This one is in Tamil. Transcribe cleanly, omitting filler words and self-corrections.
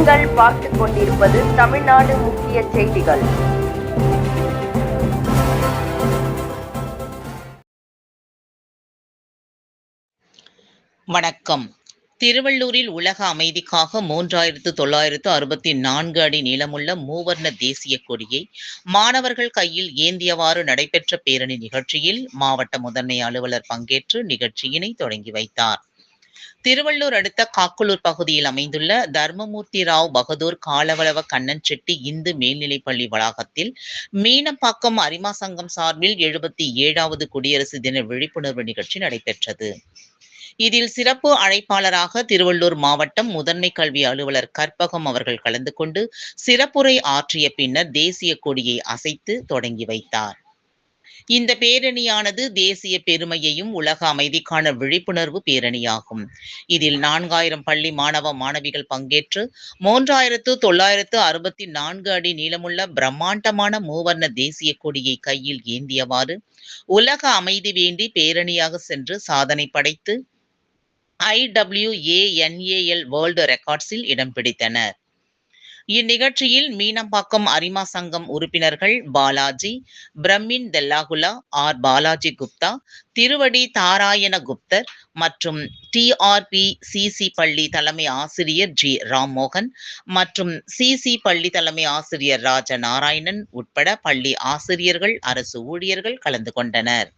நீங்கள் பார்த்துக் கொண்டிருப்பது தமிழ்நாடு முக்கிய செய்திகள். வணக்கம். திருவள்ளூரில் உலக அமைதிக்காக 3964 அடி நீளமுள்ள மூவர்ண தேசிய கொடியை மாணவர்கள் கையில் ஏந்தியவாறு நடைபெற்ற பேரணி நிகழ்ச்சியில் மாவட்ட முதன்மை அலுவலர் பங்கேற்று நிகழ்ச்சியினை தொடங்கி வைத்தார். திருவள்ளூர் அடுத்த காக்குளூர் பகுதியில் அமைந்துள்ள தர்மமூர்த்தி ராவ் பகதூர் காலவளவ கண்ணன் செட்டி இந்து மேல்நிலைப்பள்ளி வளாகத்தில் மீனம்பாக்கம் அரிமா சங்கம் சார்பில் 77வது குடியரசு தின விழிப்புணர்வு நிகழ்ச்சி நடைபெற்றது. இதில் சிறப்பு அழைப்பாளராக திருவள்ளூர் மாவட்டம் முதன்மை கல்வி அலுவலர் கற்பகம் அவர்கள் கலந்து கொண்டு சிறப்புரை ஆற்றிய பின்னர் தேசிய கொடியை அசைத்து தொடங்கி வைத்தார். இந்த பேரணியானது தேசிய பெருமையையும் உலக அமைதிக்கான விழிப்புணர்வு பேரணியாகும். இதில் 4000 பள்ளி மாணவ மாணவிகள் பங்கேற்று 3964 அடி நீளமுள்ள பிரம்மாண்டமான மூவர்ண தேசிய கொடியை கையில் ஏந்தியவாறு உலக அமைதி வேண்டி பேரணியாக சென்று சாதனை படைத்து IWANAL வேர்ல்டு ரெக்கார்ட்ஸில் இடம் பிடித்தனர். இந்நிகழ்ச்சியில் மீனம்பாக்கம் அரிமா சங்கம் உறுப்பினர்கள் பாலாஜி, பிரமின் தெல்லாகுலா, ஆர் பாலாஜி குப்தா, திருவடி தாராயண குப்தர் மற்றும் TRPCC பள்ளி தலைமை ஆசிரியர் G ராம்மோகன் மற்றும் CC பள்ளி தலைமை ஆசிரியர் ராஜநாராயணன் உட்பட பள்ளி ஆசிரியர்கள், அரசு ஊழியர்கள் கலந்து கொண்டனர்.